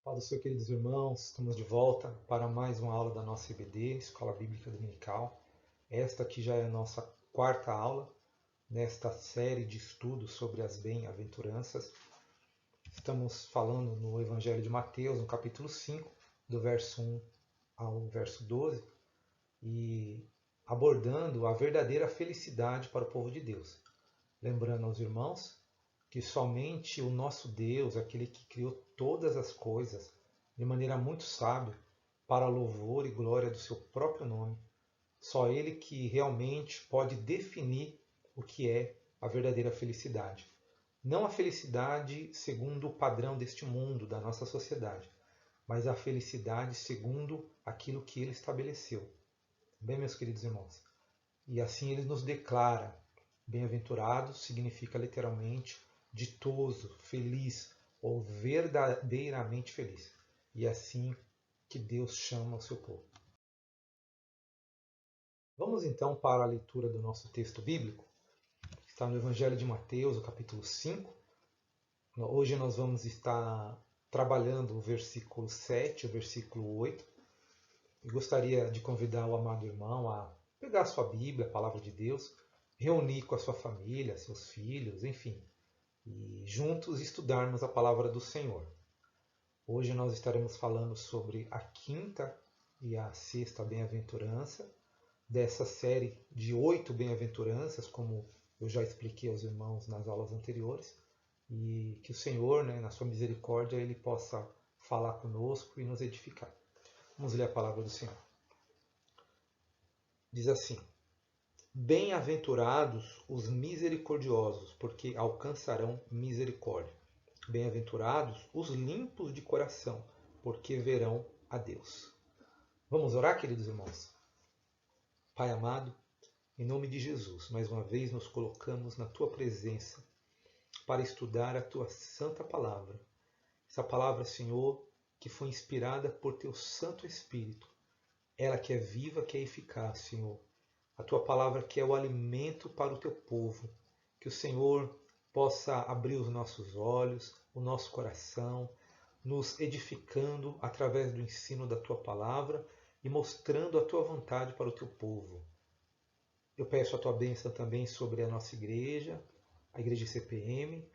Fala, seus queridos irmãos, estamos de volta para mais uma aula da nossa EBD, Escola Bíblica Dominical. Esta aqui já é a nossa quarta aula nesta série de estudos sobre as bem-aventuranças. Estamos falando no Evangelho de Mateus, no capítulo 5, do verso 1 ao verso 12, e abordando a verdadeira felicidade para o povo de Deus. Lembrando aos irmãos que somente o nosso Deus, aquele que criou todas as coisas de maneira muito sábia, para louvor e glória do seu próprio nome, só Ele que realmente pode definir o que é a verdadeira felicidade. Não a felicidade segundo o padrão deste mundo, da nossa sociedade, mas a felicidade segundo aquilo que Ele estabeleceu. Bem, meus queridos irmãos? E assim Ele nos declara: bem-aventurado significa literalmente ditoso, feliz ou verdadeiramente feliz. E é assim que Deus chama o seu povo. Vamos então para a leitura do nosso texto bíblico. Está no Evangelho de Mateus, o capítulo 5. Hoje nós vamos estar trabalhando o versículo 7, o versículo 8. E gostaria de convidar o amado irmão a pegar a sua Bíblia, a Palavra de Deus, reunir com a sua família, seus filhos, enfim, e juntos estudarmos a Palavra do Senhor. Hoje nós estaremos falando sobre a quinta e a sexta bem-aventurança, dessa série de 8 bem-aventuranças, como eu já expliquei aos irmãos nas aulas anteriores, e que o Senhor, na sua misericórdia, Ele possa falar conosco e nos edificar. Vamos ler a Palavra do Senhor. Diz assim: Bem-aventurados os misericordiosos, porque alcançarão misericórdia. Bem-aventurados os limpos de coração, porque verão a Deus. Vamos orar, queridos irmãos? Pai amado, em nome de Jesus, mais uma vez nos colocamos na Tua presença para estudar a Tua santa palavra. Essa palavra, Senhor, que foi inspirada por Teu Santo Espírito. Ela que é viva, que é eficaz, Senhor. A Tua palavra que é o alimento para o Teu povo. Que o Senhor possa abrir os nossos olhos, o nosso coração, nos edificando através do ensino da Tua palavra e mostrando a Tua vontade para o Teu povo. Eu peço a Tua bênção também sobre a nossa igreja, a Igreja CPM,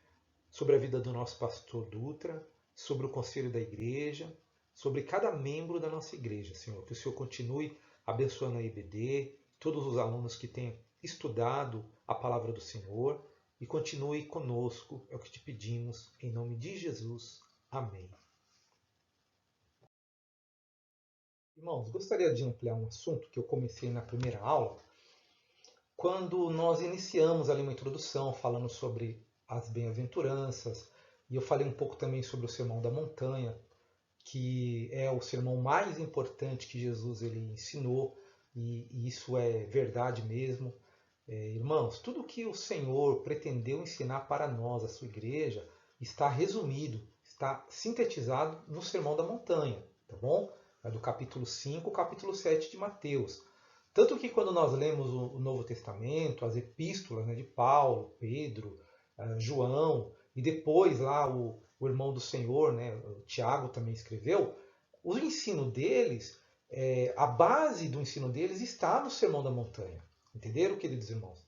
sobre a vida do nosso pastor Dutra, sobre o conselho da igreja, sobre cada membro da nossa igreja, Senhor. Que o Senhor continue abençoando a IBD, todos os alunos que têm estudado a palavra do Senhor, e continue conosco, é o que te pedimos, em nome de Jesus. Amém. Irmãos, gostaria de ampliar um assunto que eu comecei na primeira aula, quando nós iniciamos ali uma introdução falando sobre as bem-aventuranças, e eu falei um pouco também sobre o Sermão da Montanha, que é o sermão mais importante que Jesus ele ensinou, e isso é verdade mesmo. Irmãos, tudo que o Senhor pretendeu ensinar para nós, a sua igreja, está resumido, está sintetizado no Sermão da Montanha, tá bom? É do capítulo 5 ao capítulo 7 de Mateus. Tanto que quando nós lemos o Novo Testamento, as epístolas de Paulo, Pedro, João, e depois lá o irmão do Senhor, o Tiago também escreveu, o ensino deles, a base do ensino deles está no Sermão da Montanha. Entenderam, queridos irmãos?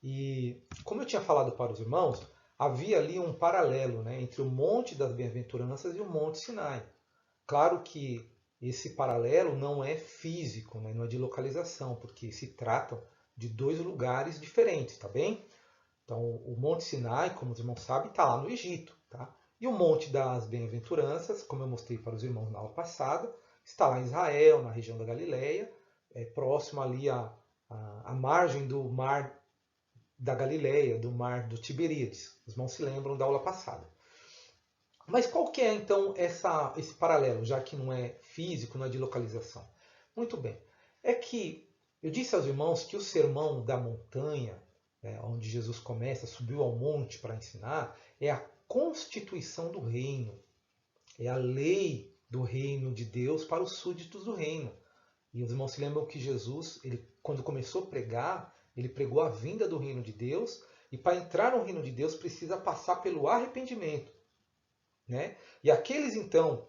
E como eu tinha falado para os irmãos, havia ali um paralelo entre o Monte das Bem-aventuranças e o Monte Sinai. Claro que esse paralelo não é físico, não é de localização, porque se tratam de dois lugares diferentes, tá bem? Então, o Monte Sinai, como os irmãos sabem, está lá no Egito, tá? E o Monte das Bem-aventuranças, como eu mostrei para os irmãos na aula passada, está lá em Israel, na região da Galileia, próximo ali à margem do mar da Galileia, do mar do Tiberíades. Os irmãos se lembram da aula passada. Mas qual que é então esse paralelo, já que não é físico, não é de localização? Muito bem. É que eu disse aos irmãos que o sermão da montanha, onde Jesus começa, subiu ao monte para ensinar, é a constituição do reino. É a lei do reino de Deus para os súditos do reino. E os irmãos se lembram que Jesus, quando começou a pregar, ele pregou a vinda do reino de Deus, e para entrar no reino de Deus precisa passar pelo arrependimento. E aqueles, então,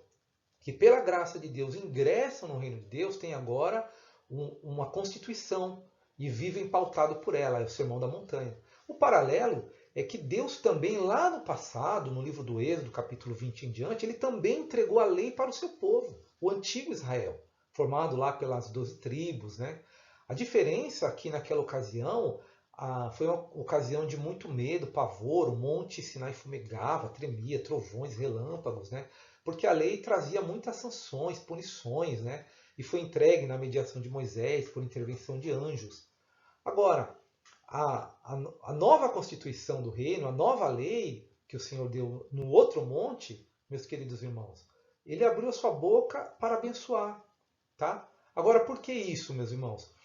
que pela graça de Deus ingressam no reino de Deus têm agora uma constituição e vivem pautado por ela, é o Sermão da Montanha. O paralelo é que Deus também, lá no passado, no livro do Êxodo, capítulo 20 em diante, ele também entregou a lei para o seu povo, o antigo Israel, formado lá pelas 12 tribos, né? A diferença aqui naquela ocasião foi uma ocasião de muito medo, pavor, o monte Sinai fumegava, tremia, trovões, relâmpagos, né? Porque a lei trazia muitas sanções, punições, né? E foi entregue na mediação de Moisés por intervenção de anjos. Agora, a nova constituição do reino, a nova lei que o Senhor deu no outro monte, meus queridos irmãos, ele abriu a sua boca para abençoar, tá? Agora, por que isso, meus irmãos?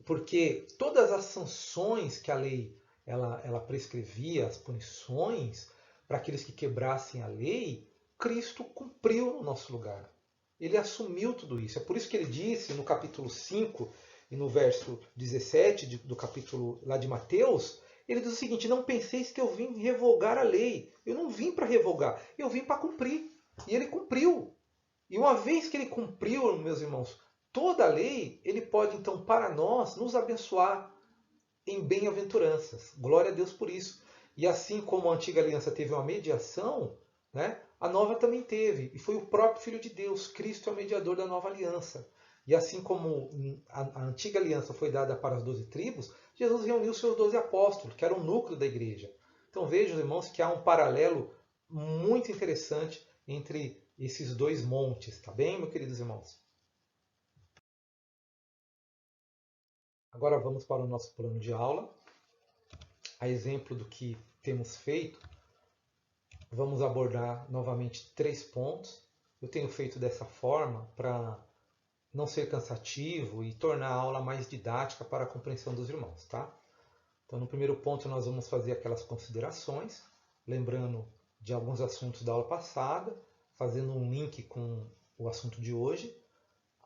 Porque todas as sanções que a lei ela prescrevia, as punições para aqueles que quebrassem a lei, Cristo cumpriu no nosso lugar. Ele assumiu tudo isso. É por isso que ele disse no capítulo 5 e no verso 17 do capítulo lá de Mateus, ele diz o seguinte: não penseis que eu vim revogar a lei. Eu não vim para revogar, eu vim para cumprir. E ele cumpriu. E uma vez que ele cumpriu, meus irmãos, toda a lei, ele pode então para nós nos abençoar em bem-aventuranças. Glória a Deus por isso. E assim como a antiga aliança teve uma mediação, né, a nova também teve. E foi o próprio Filho de Deus, Cristo é o mediador da nova aliança. E assim como a antiga aliança foi dada para as 12 tribos, Jesus reuniu seus 12 apóstolos, que eram o núcleo da igreja. Então vejam, irmãos, que há um paralelo muito interessante entre esses dois montes, tá bem, meus queridos irmãos? Agora vamos para o nosso plano de aula. A exemplo do que temos feito, vamos abordar novamente 3 pontos. Eu tenho feito dessa forma para não ser cansativo e tornar a aula mais didática para a compreensão dos irmãos, tá? Então, no primeiro ponto, nós vamos fazer aquelas considerações, lembrando de alguns assuntos da aula passada, fazendo um link com o assunto de hoje.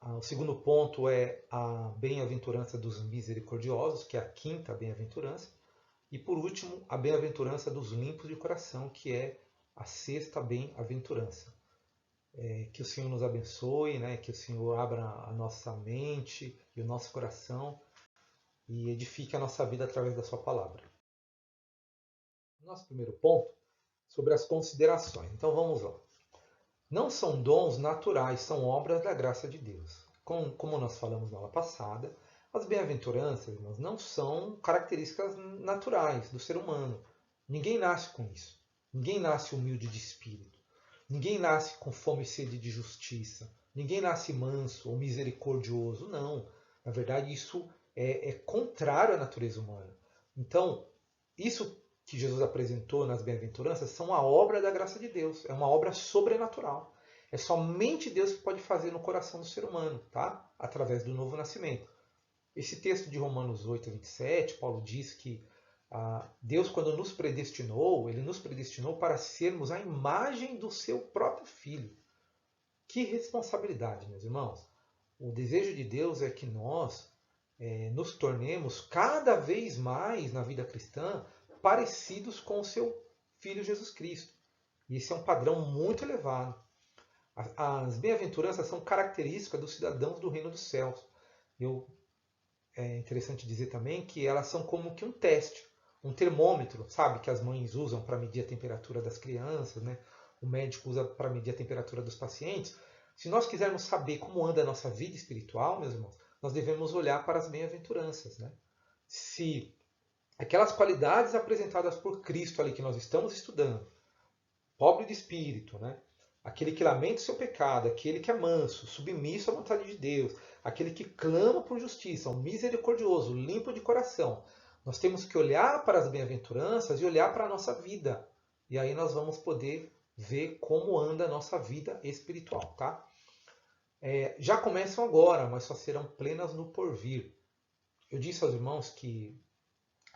O segundo ponto é a bem-aventurança dos misericordiosos, que é a quinta bem-aventurança. E por último, a bem-aventurança dos limpos de coração, que é a sexta bem-aventurança. Que o Senhor nos abençoe, né? Que o Senhor abra a nossa mente e o nosso coração e edifique a nossa vida através da sua palavra. Nosso primeiro ponto, sobre as considerações. Então vamos lá. Não são dons naturais, são obras da graça de Deus. Como nós falamos na aula passada, as bem-aventuranças, irmãos, não são características naturais do ser humano. Ninguém nasce com isso. Ninguém nasce humilde de espírito. Ninguém nasce com fome e sede de justiça. Ninguém nasce manso ou misericordioso. Não. Na verdade, isso é contrário à natureza humana. Então, isso que Jesus apresentou nas bem-aventuranças são a obra da graça de Deus. É uma obra sobrenatural. É somente Deus que pode fazer no coração do ser humano, tá? Através do novo nascimento. Esse texto de Romanos 8, 27, Paulo diz que Deus, quando nos predestinou, Ele nos predestinou para sermos a imagem do seu próprio Filho. Que responsabilidade, meus irmãos. O desejo de Deus é que nós nos tornemos cada vez mais na vida cristã parecidos com o seu Filho Jesus Cristo. E esse é um padrão muito elevado. As bem-aventuranças são características dos cidadãos do reino dos céus. É interessante dizer também que elas são como que um teste, um termômetro, sabe, que as mães usam para medir a temperatura das crianças, né? O médico usa para medir a temperatura dos pacientes. Se nós quisermos saber como anda a nossa vida espiritual, meus irmãos, nós devemos olhar para as bem-aventuranças, né? Se aquelas qualidades apresentadas por Cristo ali que nós estamos estudando, pobre de espírito, né? Aquele que lamenta o seu pecado, aquele que é manso, submisso à vontade de Deus, aquele que clama por justiça, um misericordioso, limpo de coração. Nós temos que olhar para as bem-aventuranças e olhar para a nossa vida. E aí nós vamos poder ver como anda a nossa vida espiritual, tá? Já começam agora, mas só serão plenas no porvir. Eu disse aos irmãos que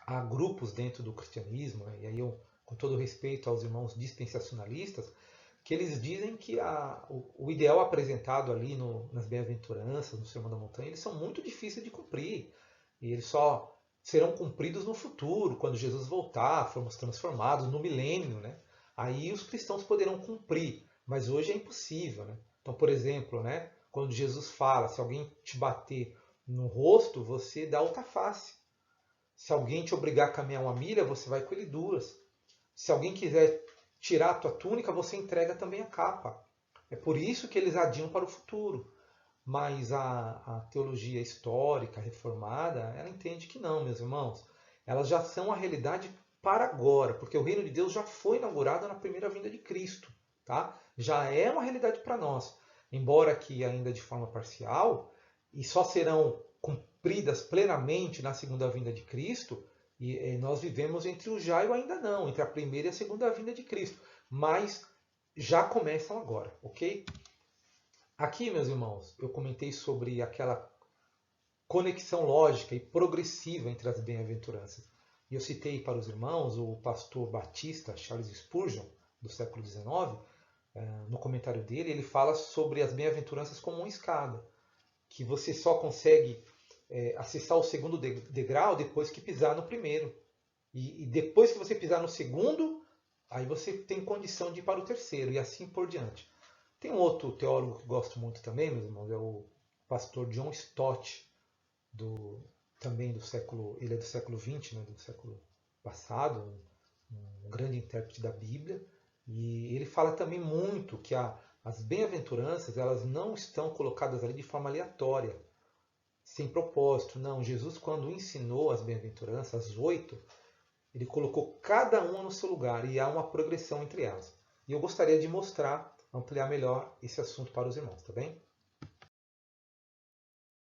há grupos dentro do cristianismo, e aí eu, com todo respeito aos irmãos dispensacionalistas, que eles dizem que o ideal apresentado ali nas bem-aventuranças, no Sermão da Montanha, eles são muito difíceis de cumprir. E eles só serão cumpridos no futuro, quando Jesus voltar, formos transformados, no milênio, né? Aí os cristãos poderão cumprir, mas hoje é impossível, né? Então, por exemplo, né, quando Jesus fala, se alguém te bater no rosto, você dá outra face. Se alguém te obrigar a caminhar uma milha, você vai com ele duas. Se alguém quiser tirar a tua túnica, você entrega também a capa. É por isso que eles adiam para o futuro. Mas a teologia histórica reformada, ela entende que não, meus irmãos. Elas já são a realidade para agora, porque o reino de Deus já foi inaugurado na primeira vinda de Cristo. Tá? Já é uma realidade para nós. Embora que ainda de forma parcial, e só serão cumpridas plenamente na segunda vinda de Cristo, e nós vivemos entre o já e o ainda não, entre a primeira e a segunda vinda de Cristo. Mas já começam agora, ok? Aqui, meus irmãos, eu comentei sobre aquela conexão lógica e progressiva entre as bem-aventuranças. E eu citei para os irmãos o pastor batista Charles Spurgeon, do século XIX, no comentário dele, ele fala sobre as bem-aventuranças como uma escada, que você só consegue acessar o segundo degrau depois que pisar no primeiro. E depois que você pisar no segundo, aí você tem condição de ir para o terceiro, e assim por diante. Tem um outro teólogo que eu gosto muito também, meus irmãos, é o pastor John Stott, também do século, ele é do século XX, né, do século passado, um grande intérprete da Bíblia, e ele fala também muito que as bem-aventuranças elas não estão colocadas ali de forma aleatória, sem propósito. Não, Jesus quando ensinou as bem-aventuranças, as 8, ele colocou cada uma no seu lugar e há uma progressão entre elas. E eu gostaria de mostrar, ampliar melhor esse assunto para os irmãos, tá bem?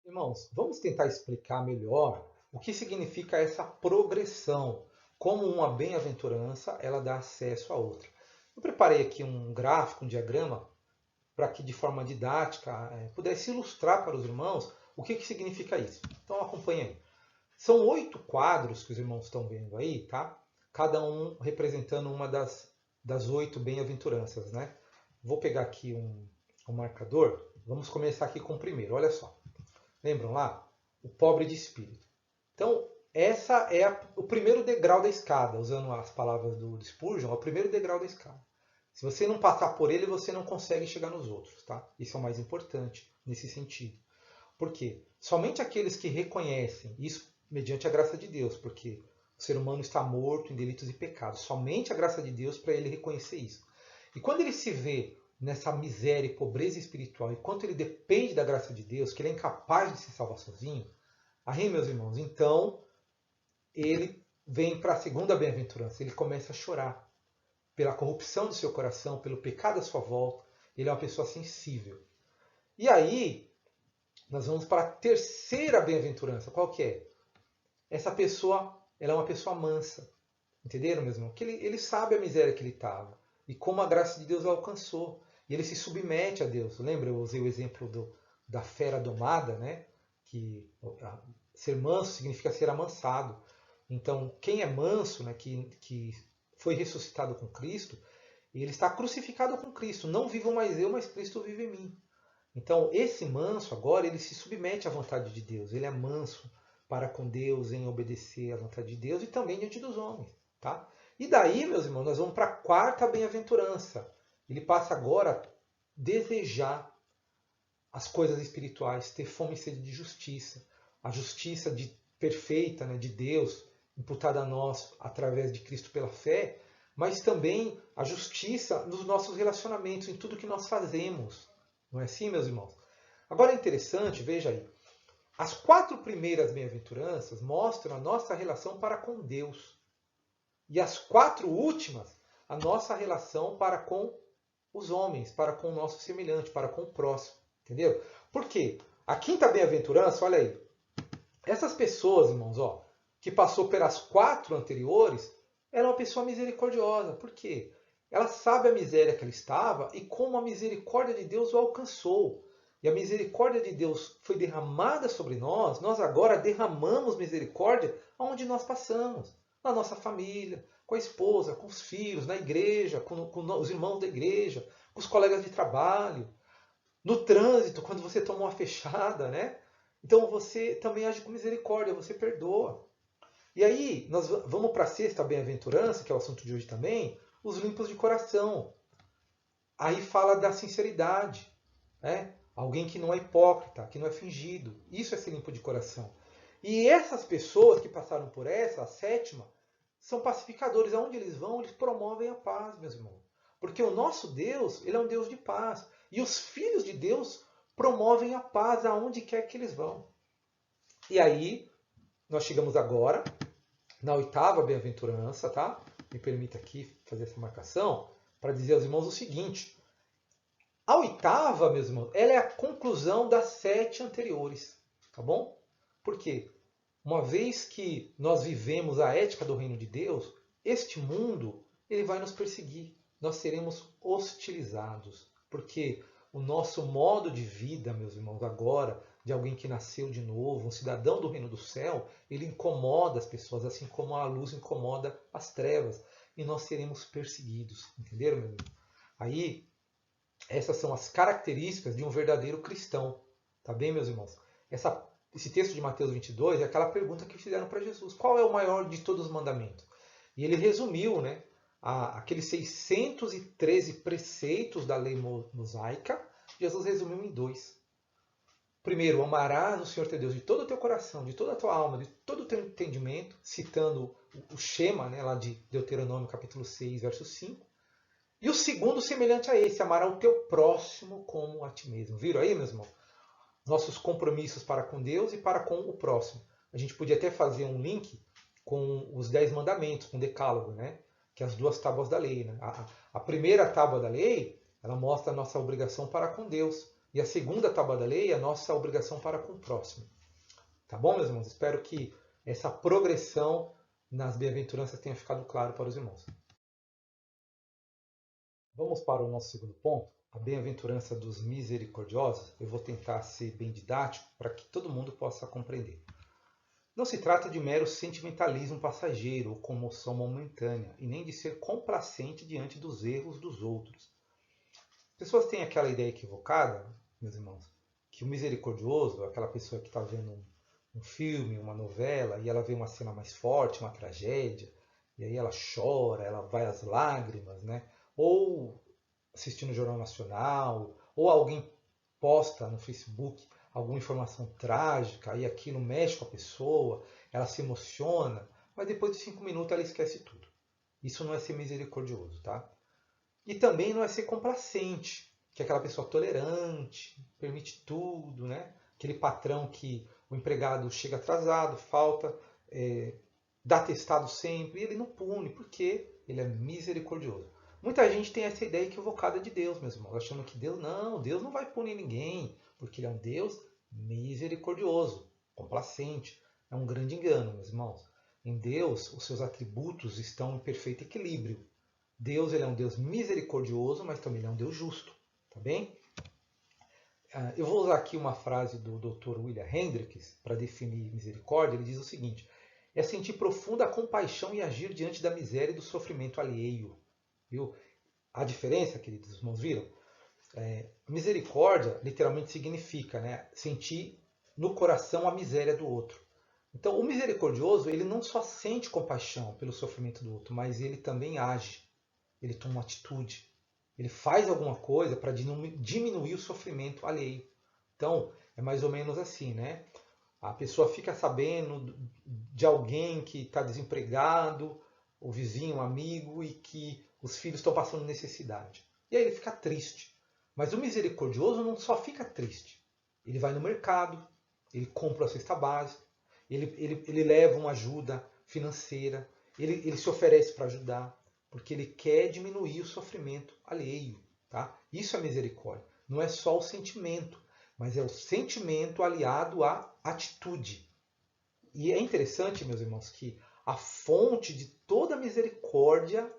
Irmãos, vamos tentar explicar melhor o que significa essa progressão, como uma bem-aventurança ela dá acesso a outra. Eu preparei aqui um gráfico, um diagrama, para que de forma didática pudesse ilustrar para os irmãos o que significa isso. Então acompanhe aí. São 8 quadros que os irmãos estão vendo aí, tá? Cada um representando uma das 8 bem-aventuranças, né? Vou pegar aqui um marcador. Vamos começar aqui com o primeiro. Olha só. Lembram lá? O pobre de espírito. Então, essa é o primeiro degrau da escada, usando as palavras do Spurgeon, é o primeiro degrau da escada. Se você não passar por ele, você não consegue chegar nos outros, tá? Isso é o mais importante nesse sentido. Por quê? Somente aqueles que reconhecem isso mediante a graça de Deus, porque o ser humano está morto em delitos e pecados. Somente a graça de Deus para ele reconhecer isso. E quando ele se vê nessa miséria e pobreza espiritual, e quanto ele depende da graça de Deus, que ele é incapaz de se salvar sozinho, aí, meus irmãos, então ele vem para a segunda bem-aventurança. Ele começa a chorar pela corrupção do seu coração, pelo pecado à sua volta. Ele é uma pessoa sensível. E aí, nós vamos para a terceira bem-aventurança. Qual que é? Essa pessoa, ela é uma pessoa mansa. Entenderam, meu irmão? Que ele sabe a miséria que ele estava e como a graça de Deus o alcançou. E ele se submete a Deus. Lembra? Eu usei o exemplo da fera domada, né? Que ser manso significa ser amansado. Então, quem é manso, né, que foi ressuscitado com Cristo, ele está crucificado com Cristo. Não vivo mais eu, mas Cristo vive em mim. Então, esse manso agora, ele se submete à vontade de Deus. Ele é manso para com Deus, em obedecer à vontade de Deus e também diante dos homens. Tá? E daí, meus irmãos, nós vamos para a quarta bem-aventurança. Ele passa agora a desejar as coisas espirituais, ter fome e sede de justiça. A justiça perfeita, né, de Deus, imputada a nós através de Cristo pela fé, mas também a justiça nos nossos relacionamentos, em tudo que nós fazemos. Não é assim, meus irmãos? Agora é interessante, veja aí. As 4 primeiras bem-aventuranças mostram a nossa relação para com Deus. E as 4 últimas, a nossa relação para com os homens, para com o nosso semelhante, para com o próximo. Entendeu? Por quê? A quinta bem-aventurança, olha aí. Essas pessoas, irmãos, ó, que passou pelas 4 anteriores, era uma pessoa misericordiosa. Por quê? Ela sabe a miséria que ela estava e como a misericórdia de Deus o alcançou. E a misericórdia de Deus foi derramada sobre nós, nós agora derramamos misericórdia aonde nós passamos. Na nossa família, com a esposa, com os filhos, na igreja, com os irmãos da igreja, com os colegas de trabalho, no trânsito, quando você toma uma fechada, né? Então você também age com misericórdia, você perdoa. E aí, nós vamos para a sexta bem-aventurança, que é o assunto de hoje também, os limpos de coração. Aí fala da sinceridade. Alguém que não é hipócrita, que não é fingido. Isso é ser limpo de coração. E essas pessoas que passaram por essa, a sétima, são pacificadores. Aonde eles vão, eles promovem a paz, meus irmãos. Porque o nosso Deus, ele é um Deus de paz. E os filhos de Deus promovem a paz aonde quer que eles vão. E aí, nós chegamos agora na oitava bem-aventurança, tá? Me permita aqui fazer essa marcação para dizer aos irmãos o seguinte. A oitava, meus irmãos, ela é a conclusão das 7 anteriores, tá bom? Por quê? Uma vez que nós vivemos a ética do reino de Deus, este mundo ele vai nos perseguir. Nós seremos hostilizados, porque o nosso modo de vida, meus irmãos, agora, de alguém que nasceu de novo, um cidadão do reino do céu, ele incomoda as pessoas, assim como a luz incomoda as trevas. E nós seremos perseguidos. Entenderam, meu irmão? Aí, essas são as características de um verdadeiro cristão. Tá bem, meus irmãos? Esse texto de Mateus 22 é aquela pergunta que fizeram para Jesus. Qual é o maior de todos os mandamentos? E ele resumiu, né, aqueles 613 preceitos da lei mosaica. Jesus resumiu em 2. Primeiro, amarás o Senhor teu Deus de todo o teu coração, de toda a tua alma, de todo o teu entendimento, citando o Shema, né, lá de Deuteronômio capítulo 6, verso 5. E o segundo, semelhante a esse, amar o teu próximo como a ti mesmo. Viram aí, meus irmãos? Nossos compromissos para com Deus e para com o próximo. A gente podia até fazer um link com os 10 mandamentos, com o decálogo, né? Que é as 2 tábuas da lei. Né? A primeira tábua da lei, ela mostra a nossa obrigação para com Deus. E a segunda tábua da lei é a nossa obrigação para com o próximo. Tá bom, meus irmãos? Espero que essa progressão nas bem-aventuranças tenha ficado claro para os irmãos. Vamos para o nosso segundo ponto, a bem-aventurança dos misericordiosos. Eu vou tentar ser bem didático para que todo mundo possa compreender. Não se trata de mero sentimentalismo passageiro ou comoção momentânea, e nem de ser complacente diante dos erros dos outros. As pessoas têm aquela ideia equivocada, meus irmãos, que o misericordioso é aquela pessoa que está vendo um filme, uma novela, e ela vê uma cena mais forte, uma tragédia, e aí ela chora, ela vai às lágrimas, né? Ou assistindo o Jornal Nacional, ou alguém posta no Facebook alguma informação trágica e aquilo mexe com a pessoa, ela se emociona, mas depois de 5 minutos ela esquece tudo. Isso não é ser misericordioso, tá? E também não é ser complacente, que é aquela pessoa tolerante, permite tudo, né? Aquele patrão que o empregado chega atrasado, falta, dá atestado sempre, e ele não pune, porque ele é misericordioso. Muita gente tem essa ideia equivocada de Deus, meus irmãos, achando que Deus não vai punir ninguém, porque ele é um Deus misericordioso, complacente. É um grande engano, meus irmãos. Em Deus, os seus atributos estão em perfeito equilíbrio. Deus ele é um Deus misericordioso, mas também ele é um Deus justo, tá bem? Eu vou usar aqui uma frase do Dr. William Hendricks para definir misericórdia. Ele diz o seguinte: é sentir profunda compaixão e agir diante da miséria e do sofrimento alheio. Viu? A diferença, queridos irmãos, viram? Misericórdia literalmente significa, né, sentir no coração a miséria do outro. Então, o misericordioso, ele não só sente compaixão pelo sofrimento do outro, mas ele também age, ele toma uma atitude, ele faz alguma coisa para diminuir o sofrimento alheio. Então, é mais ou menos assim, né? A pessoa fica sabendo de alguém que está desempregado, o vizinho, um amigo, e que os filhos estão passando necessidade. E aí ele fica triste. Mas o misericordioso não só fica triste. Ele vai no mercado, ele compra a cesta básica, ele leva uma ajuda financeira, ele se oferece para ajudar, porque ele quer diminuir o sofrimento alheio. Tá? Isso é misericórdia. Não é só o sentimento, mas é o sentimento aliado à atitude. E é interessante, meus irmãos, que a fonte de toda misericórdia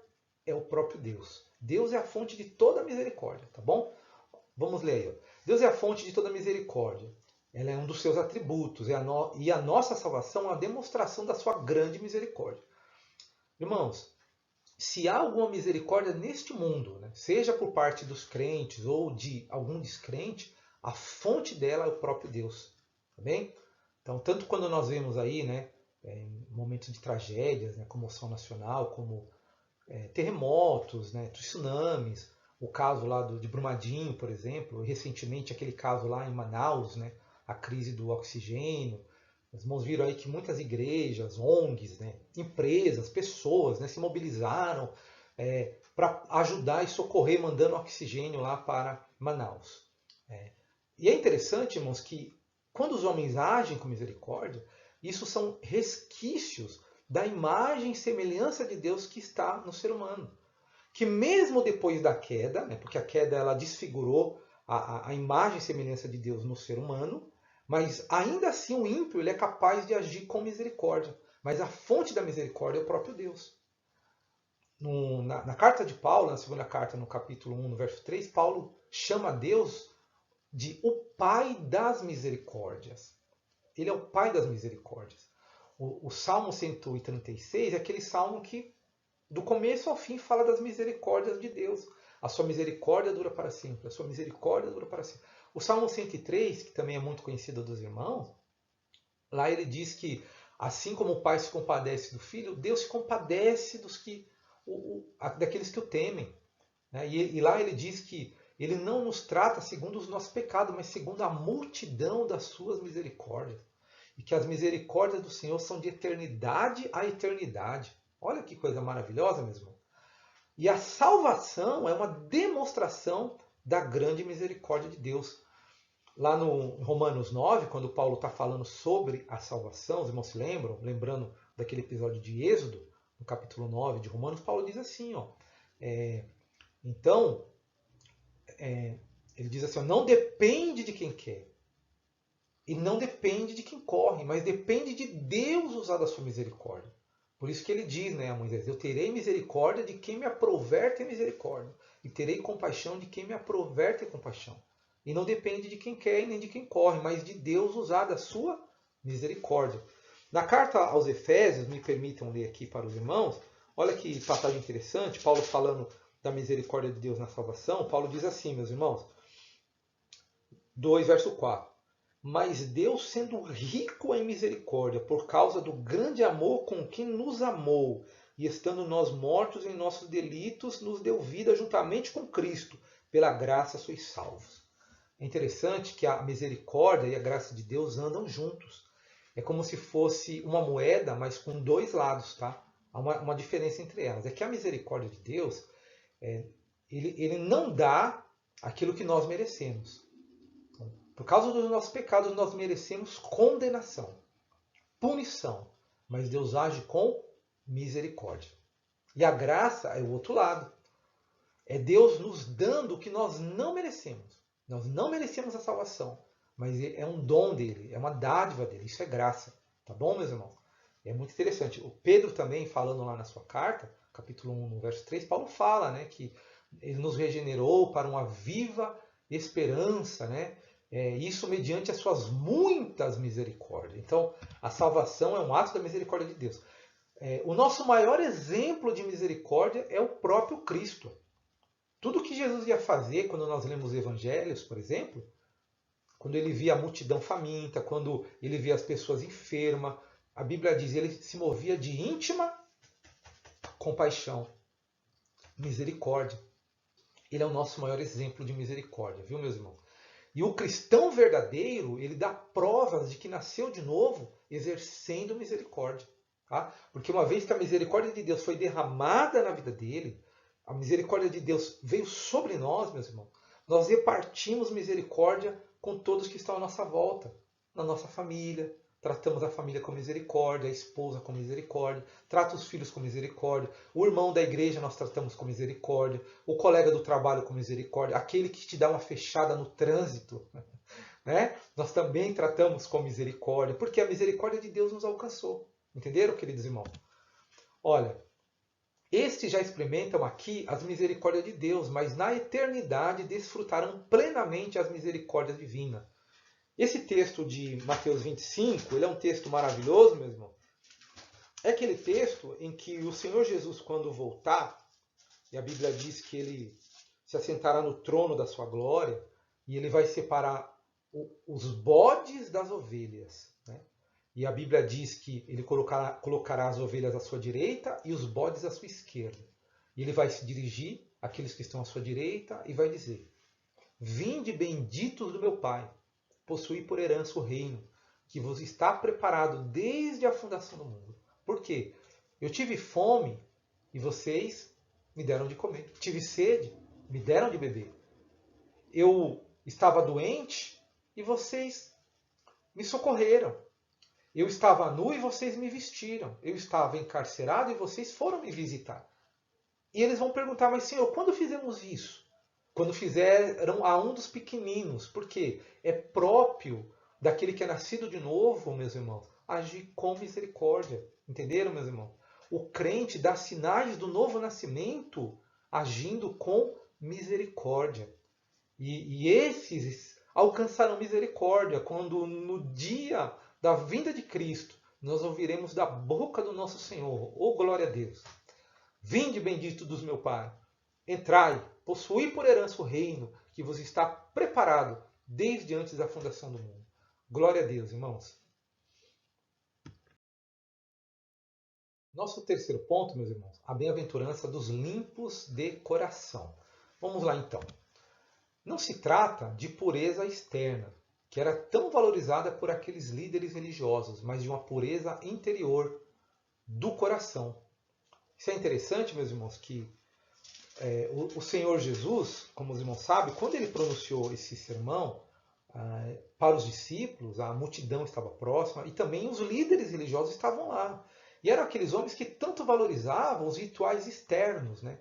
é o próprio Deus. Deus é a fonte de toda misericórdia, tá bom? Vamos ler aí. Ó. Deus é a fonte de toda misericórdia. Ela é um dos seus atributos. E a nossa salvação é uma demonstração da sua grande misericórdia. Irmãos, se há alguma misericórdia neste mundo, né, seja por parte dos crentes ou de algum descrente, a fonte dela é o próprio Deus. Tá bem? Então, tanto quando nós vemos aí, né, momentos de tragédias, né, comoção nacional, como terremotos, né, tsunamis, o caso lá de Brumadinho, por exemplo, recentemente aquele caso lá em Manaus, né, a crise do oxigênio. Os irmãos viram aí que muitas igrejas, ONGs, né, empresas, pessoas, né, se mobilizaram para ajudar e socorrer, mandando oxigênio lá para Manaus. E é interessante, irmãos, que quando os homens agem com misericórdia, isso são resquícios da imagem e semelhança de Deus que está no ser humano. Que mesmo depois da queda, né, porque a queda ela desfigurou a imagem e semelhança de Deus no ser humano, mas ainda assim o ímpio ele é capaz de agir com misericórdia. Mas a fonte da misericórdia é o próprio Deus. Na carta de Paulo, na segunda carta, no capítulo 1, no verso 3, Paulo chama Deus de o Pai das misericórdias. Ele é o Pai das misericórdias. O Salmo 136 é aquele salmo que, do começo ao fim, fala das misericórdias de Deus. A sua misericórdia dura para sempre. A sua misericórdia dura para sempre. O Salmo 103, que também é muito conhecido dos irmãos, lá ele diz que, assim como o Pai se compadece do Filho, Deus se compadece daqueles que o temem. Né? E lá ele diz que ele não nos trata segundo os nossos pecados, mas segundo a multidão das suas misericórdias. E que as misericórdias do Senhor são de eternidade a eternidade. Olha que coisa maravilhosa, meu irmão. E a salvação é uma demonstração da grande misericórdia de Deus. Lá no Romanos 9, quando Paulo está falando sobre a salvação, os irmãos se lembram? Lembrando daquele episódio de Êxodo, no capítulo 9 de Romanos, Paulo diz assim, então, ele diz assim, não depende de quem quer, e não depende de quem corre, mas depende de Deus usar da sua misericórdia. Por isso que ele diz, né, a Moisés, eu terei misericórdia de quem me aprover ter misericórdia, e terei compaixão de quem me aprover ter compaixão. E não depende de quem quer e nem de quem corre, mas de Deus usar da sua misericórdia. Na carta aos Efésios, me permitam ler aqui para os irmãos, olha que passagem interessante, Paulo falando da misericórdia de Deus na salvação, Paulo diz assim, meus irmãos, 2, verso 4. Mas Deus, sendo rico em misericórdia, por causa do grande amor com que nos amou, e estando nós mortos em nossos delitos, nos deu vida juntamente com Cristo. Pela graça sois salvos. É interessante que a misericórdia e a graça de Deus andam juntos. É como se fosse uma moeda, mas com dois lados, tá? Há uma diferença entre elas. É que a misericórdia de Deus, ele não dá aquilo que nós merecemos. Por causa dos nossos pecados, nós merecemos condenação, punição. Mas Deus age com misericórdia. E a graça é o outro lado. É Deus nos dando o que nós não merecemos. Nós não merecemos a salvação, mas é um dom dele, é uma dádiva dele. Isso é graça. Tá bom, meus irmãos? É muito interessante. O Pedro também, falando lá na sua carta, capítulo 1, no verso 3, Paulo fala, né, que ele nos regenerou para uma viva esperança, né? Isso mediante as suas muitas misericórdias. Então, a salvação é um ato da misericórdia de Deus. O nosso maior exemplo de misericórdia é o próprio Cristo. Tudo que Jesus ia fazer, quando nós lemos os evangelhos, por exemplo, quando ele via a multidão faminta, quando ele via as pessoas enfermas, a Bíblia diz que ele se movia de íntima compaixão, misericórdia. Ele é o nosso maior exemplo de misericórdia, viu, meus irmãos? E o cristão verdadeiro, ele dá provas de que nasceu de novo exercendo misericórdia. Tá? Porque uma vez que a misericórdia de Deus foi derramada na vida dele, a misericórdia de Deus veio sobre nós, meus irmãos, nós repartimos misericórdia com todos que estão à nossa volta, na nossa família. Tratamos a família com misericórdia, a esposa com misericórdia, trata os filhos com misericórdia, o irmão da igreja nós tratamos com misericórdia, o colega do trabalho com misericórdia, aquele que te dá uma fechada no trânsito, né? Nós também tratamos com misericórdia, porque a misericórdia de Deus nos alcançou. Entenderam, queridos irmãos? Olha, estes já experimentam aqui as misericórdias de Deus, mas na eternidade desfrutarão plenamente as misericórdias divinas. Esse texto de Mateus 25, ele é um texto maravilhoso, meu irmão. É aquele texto em que o Senhor Jesus, quando voltar, e a Bíblia diz que ele se assentará no trono da sua glória, e ele vai separar os bodes das ovelhas. Né? E a Bíblia diz que ele colocará as ovelhas à sua direita e os bodes à sua esquerda. E ele vai se dirigir àqueles que estão à sua direita e vai dizer: Vinde benditos do meu Pai, possuí por herança o reino, que vos está preparado desde a fundação do mundo. Por quê? Eu tive fome e vocês me deram de comer. Tive sede, me deram de beber. Eu estava doente e vocês me socorreram. Eu estava nu e vocês me vestiram. Eu estava encarcerado e vocês foram me visitar. E eles vão perguntar, mas Senhor, quando fizemos isso? Quando fizeram a um dos pequeninos. Porque é próprio daquele que é nascido de novo, meus irmãos, agir com misericórdia. Entenderam, meus irmãos? O crente dá sinais do novo nascimento agindo com misericórdia. E esses alcançarão misericórdia quando no dia da vinda de Cristo nós ouviremos da boca do nosso Senhor: Oh, glória a Deus! Vinde bendito dos meu Pai, entrai, possuí por herança o reino que vos está preparado desde antes da fundação do mundo. Glória a Deus, irmãos. Nosso terceiro ponto, meus irmãos, a bem-aventurança dos limpos de coração. Vamos lá então. Não se trata de pureza externa, que era tão valorizada por aqueles líderes religiosos, mas de uma pureza interior do coração. Isso é interessante, meus irmãos, que o Senhor Jesus, como os irmãos sabem, quando ele pronunciou esse sermão para os discípulos, a multidão estava próxima e também os líderes religiosos estavam lá. E eram aqueles homens que tanto valorizavam os rituais externos, né?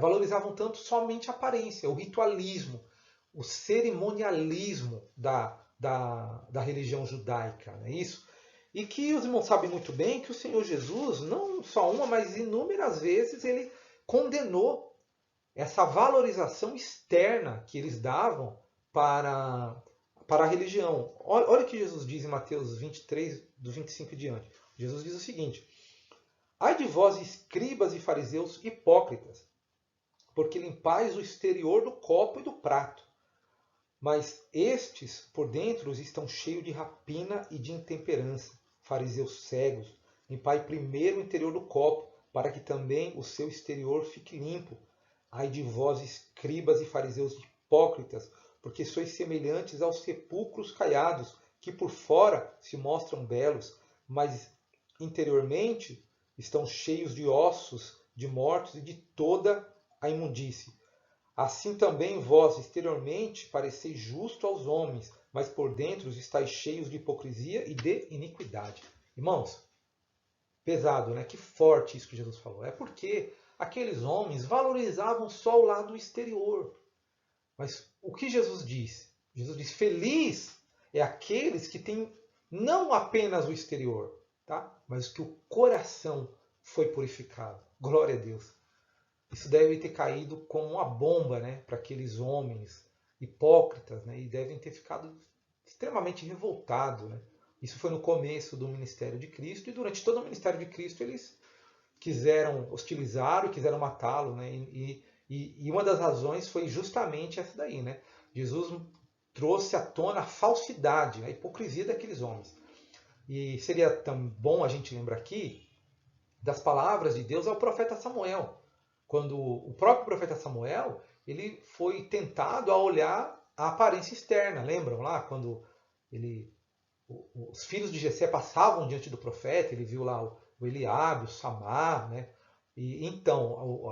Valorizavam tanto somente a aparência, o ritualismo, o cerimonialismo da religião judaica, não é isso? E que os irmãos sabem muito bem que o Senhor Jesus, não só uma, mas inúmeras vezes, ele condenou essa valorização externa que eles davam para a religião. Olha o que Jesus diz em Mateus 23, do 25 e diante. Jesus diz o seguinte: Ai de vós, escribas e fariseus hipócritas, porque limpais o exterior do copo e do prato, mas estes por dentro estão cheios de rapina e de intemperança. Fariseus cegos, limpai primeiro o interior do copo, para que também o seu exterior fique limpo. Ai de vós, escribas e fariseus hipócritas, porque sois semelhantes aos sepulcros caiados, que por fora se mostram belos, mas interiormente estão cheios de ossos, de mortos e de toda a imundície. Assim também vós, exteriormente, pareceis justo aos homens, mas por dentro estáis cheios de hipocrisia e de iniquidade. Irmãos, pesado, né? Que forte isso que Jesus falou. É porque aqueles homens valorizavam só o lado exterior. Mas o que Jesus diz? Jesus diz: feliz é aqueles que têm não apenas o exterior, tá? Mas que o coração foi purificado. Glória a Deus. Isso deve ter caído como uma bomba, né, para aqueles homens hipócritas, né, e devem ter ficado extremamente revoltados. Né? Isso foi no começo do ministério de Cristo, e durante todo o ministério de Cristo eles quiseram hostilizar, quiseram matá-lo. Né? E uma das razões foi justamente essa daí. Né? Jesus trouxe à tona a falsidade, a hipocrisia daqueles homens. E seria tão bom a gente lembrar aqui das palavras de Deus ao profeta Samuel. Quando o próprio profeta Samuel ele foi tentado a olhar a aparência externa. Lembram lá? Quando os filhos de Jessé passavam diante do profeta, ele viu lá o Eliabe, o Samar. Né? E então,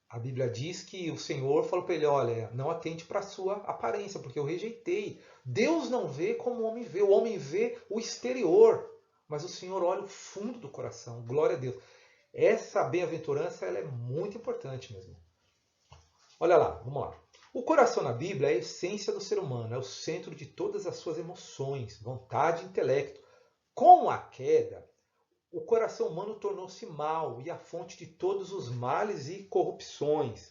a Bíblia diz que o Senhor falou para ele: olha, não atente para a sua aparência, porque eu rejeitei. Deus não vê como o homem vê o exterior, mas o Senhor olha o fundo do coração. Glória a Deus. Essa bem-aventurança ela é muito importante mesmo. Olha lá, vamos lá. O coração na Bíblia é a essência do ser humano, é o centro de todas as suas emoções, vontade e intelecto. Com a queda, o coração humano tornou-se mau e a fonte de todos os males e corrupções.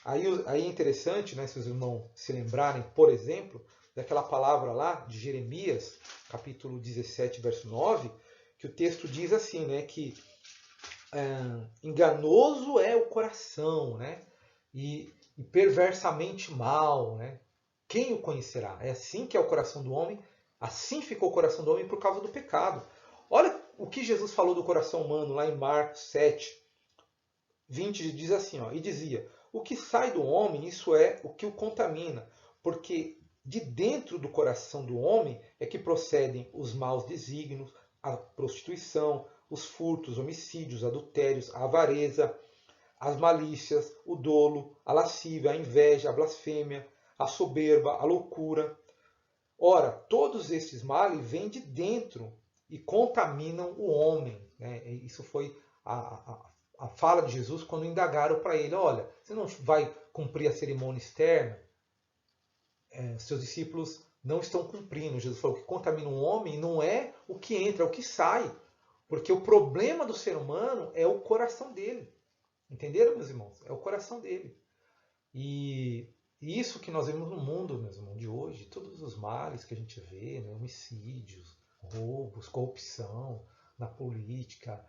Aí é interessante, né, se os irmãos se lembrarem, por exemplo, daquela palavra lá de Jeremias, capítulo 17, verso 9, que o texto diz assim, né, que enganoso é o coração, né? E perversamente mal, né? Quem o conhecerá? É assim que é o coração do homem, assim ficou o coração do homem por causa do pecado. Olha o que Jesus falou do coração humano lá em Marcos 7, 20 diz assim, ó, e dizia, o que sai do homem, isso é o que o contamina, porque de dentro do coração do homem é que procedem os maus desígnios, a prostituição, os furtos, homicídios, adultérios, a avareza, as malícias, o dolo, a lascívia, a inveja, a blasfêmia, a soberba, a loucura. Ora, todos esses males vêm de dentro e contaminam o homem. Né? Isso foi a fala de Jesus quando indagaram para ele, olha, você não vai cumprir a cerimônia externa? Seus discípulos não estão cumprindo. Jesus falou que contamina um homem não é o que entra, é o que sai. Porque o problema do ser humano é o coração dele. Entenderam, meus irmãos? É o coração dele. E isso que nós vemos no mundo, meus irmãos, de hoje, todos os males que a gente vê, né? Homicídios, roubos, corrupção na política,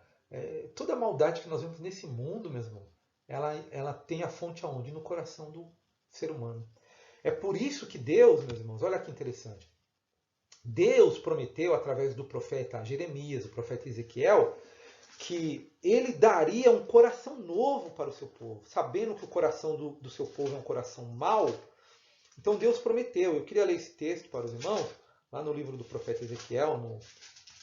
toda a maldade que nós vemos nesse mundo, meu irmão, ela tem a fonte aonde? No coração do ser humano. É por isso que Deus, meus irmãos, olha que interessante. Deus prometeu através do profeta Jeremias, o profeta Ezequiel, que ele daria um coração novo para o seu povo, sabendo que o coração do seu povo é um coração mau. Então Deus prometeu. Eu queria ler esse texto para os irmãos, lá no livro do profeta Ezequiel, no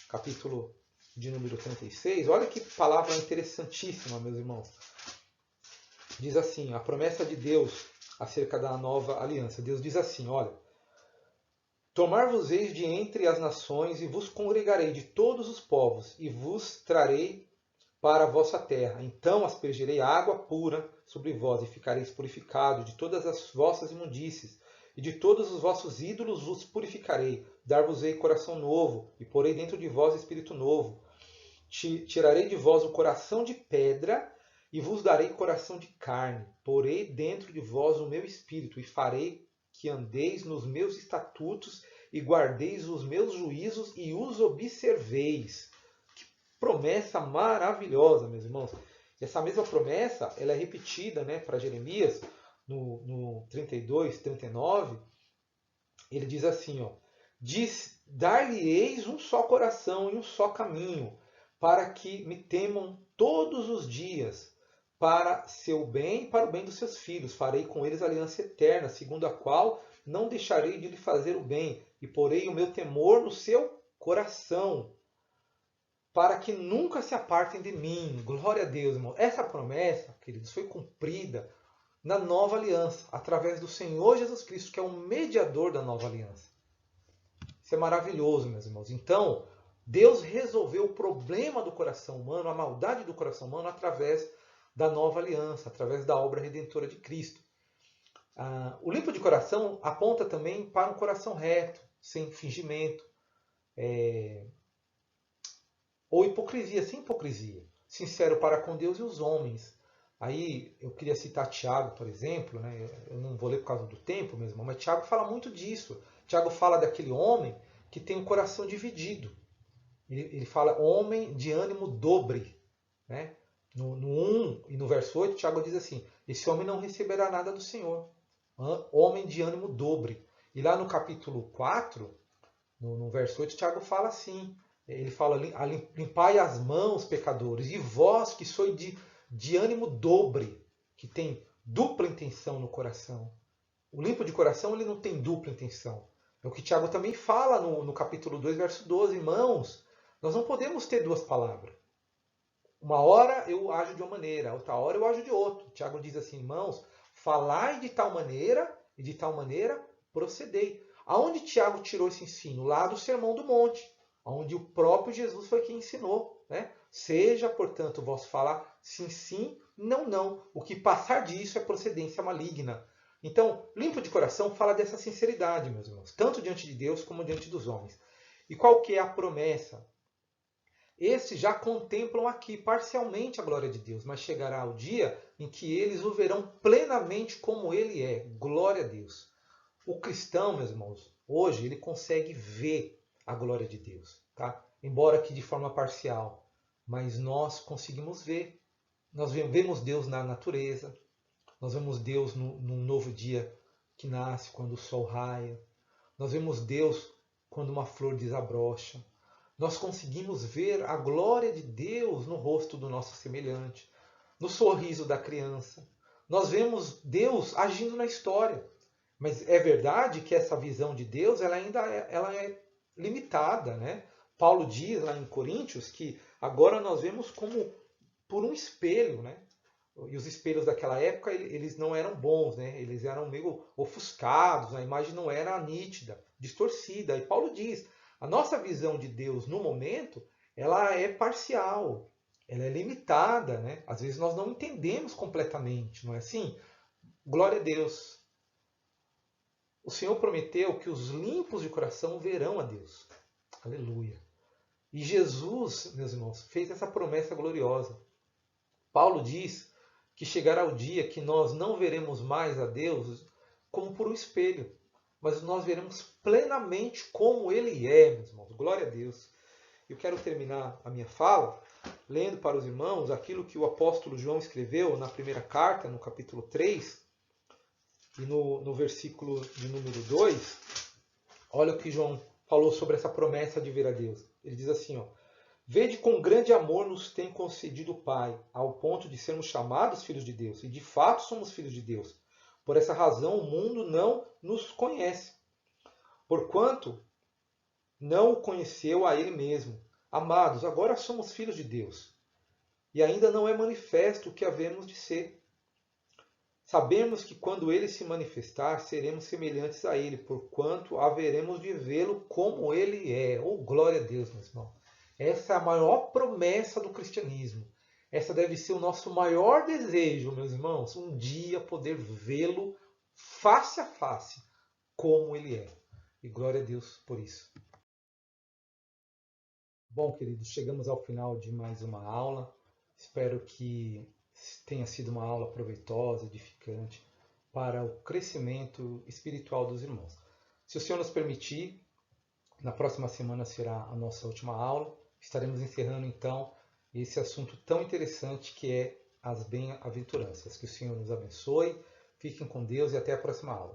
capítulo de número 36. Olha que palavra interessantíssima, meus irmãos. Diz assim, a promessa de Deus acerca da nova aliança. Deus diz assim, olha, tomar-vos-eis de entre as nações e vos congregarei de todos os povos e vos trarei para a vossa terra. Então aspergirei água pura sobre vós e ficareis purificados de todas as vossas imundícies e de todos os vossos ídolos vos purificarei. Dar-vos-ei coração novo e porei dentro de vós espírito novo. Tirarei de vós o coração de pedra e vos darei coração de carne. Porei dentro de vós o meu espírito e farei que andeis nos meus estatutos e guardeis os meus juízos e os observeis. Que promessa maravilhosa, meus irmãos. E essa mesma promessa ela é repetida, né, para Jeremias no 32, 39. Ele diz assim, ó, dar-lhe-eis um só coração e um só caminho, para que me temam todos os dias, para seu bem e para o bem dos seus filhos. Farei com eles aliança eterna, segundo a qual não deixarei de lhe fazer o bem, e porei o meu temor no seu coração, para que nunca se apartem de mim. Glória a Deus, irmão. Essa promessa, queridos, foi cumprida na nova aliança, através do Senhor Jesus Cristo, que é o mediador da nova aliança. Isso é maravilhoso, meus irmãos. Então, Deus resolveu o problema do coração humano, a maldade do coração humano, através da nova aliança, através da obra redentora de Cristo. O limpo de coração aponta também para um coração reto, sem fingimento, ou hipocrisia, sem hipocrisia, sincero para com Deus e os homens. Aí eu queria citar Tiago, por exemplo, né? Eu não vou ler por causa do tempo mesmo, mas Tiago fala muito disso. Tiago fala daquele homem que tem um coração dividido. Ele fala homem de ânimo dobre, né? No 1 e no verso 8, Tiago diz assim, esse homem não receberá nada do Senhor. Homem de ânimo dobre. E lá no capítulo 4, no verso 8, Tiago fala assim, ele fala, limpai as mãos, pecadores, e vós que sois de ânimo dobre, que tem dupla intenção no coração. O limpo de coração ele não tem dupla intenção. É o que Tiago também fala no capítulo 2, verso 12. Irmãos, nós não podemos ter duas palavras. Uma hora eu ajo de uma maneira, outra hora eu ajo de outra. Tiago diz assim, irmãos, falai de tal maneira e de tal maneira procedei. Aonde Tiago tirou esse ensino? Lá do Sermão do Monte, onde o próprio Jesus foi quem ensinou, né? Seja, portanto, o vosso falar sim, sim, não, não. O que passar disso é procedência maligna. Então, limpo de coração fala dessa sinceridade, meus irmãos, tanto diante de Deus como diante dos homens. E qual que é a promessa? Esses já contemplam aqui parcialmente a glória de Deus, mas chegará o dia em que eles o verão plenamente como ele é. Glória a Deus. O cristão, meus irmãos, hoje ele consegue ver a glória de Deus, tá? Embora que de forma parcial, mas nós conseguimos ver. Nós vemos Deus na natureza, nós vemos Deus num novo dia que nasce, quando o sol raia. Nós vemos Deus quando uma flor desabrocha. Nós conseguimos ver a glória de Deus no rosto do nosso semelhante. no sorriso da criança. Nós vemos Deus agindo na história. Mas é verdade que essa visão de Deus ela é limitada, né? Paulo diz lá em Coríntios que agora nós vemos como por um espelho, né? E os espelhos daquela época eles não eram bons, né? Eles eram meio ofuscados, a imagem não era nítida, distorcida. E Paulo diz, a nossa visão de Deus no momento, ela é parcial, ela é limitada, né? Às vezes nós não entendemos completamente, não é assim? Glória a Deus. O Senhor prometeu que os limpos de coração verão a Deus. Aleluia. E Jesus, meus irmãos, fez essa promessa gloriosa. Paulo diz que chegará o dia que nós não veremos mais a Deus como por um espelho, mas nós veremos plenamente como Ele é, meus irmãos. Glória a Deus. Eu quero terminar a minha fala lendo para os irmãos aquilo que o apóstolo João escreveu na primeira carta, no capítulo 3, e no versículo de número 2, olha o que João falou sobre essa promessa de ver a Deus. Ele diz assim, ó, vede com grande amor nos tem concedido o Pai, ao ponto de sermos chamados filhos de Deus. E de fato somos filhos de Deus. Por essa razão o mundo não nos conhece, porquanto não o conheceu a Ele mesmo. Amados, agora somos filhos de Deus. E ainda não é manifesto o que havemos de ser. Sabemos que quando Ele se manifestar, seremos semelhantes a Ele, porquanto haveremos de vê-lo como Ele é. Oh, glória a Deus, meu irmão. Essa é a maior promessa do cristianismo. Essa deve ser o nosso maior desejo, meus irmãos, um dia poder vê-lo face a face, como Ele é. E glória a Deus por isso. Bom, queridos, chegamos ao final de mais uma aula. Espero que tenha sido uma aula proveitosa, edificante para o crescimento espiritual dos irmãos. Se o Senhor nos permitir, na próxima semana será a nossa última aula. Estaremos encerrando então esse assunto tão interessante que é as bem-aventuranças. Que o Senhor nos abençoe, fiquem com Deus e até a próxima aula.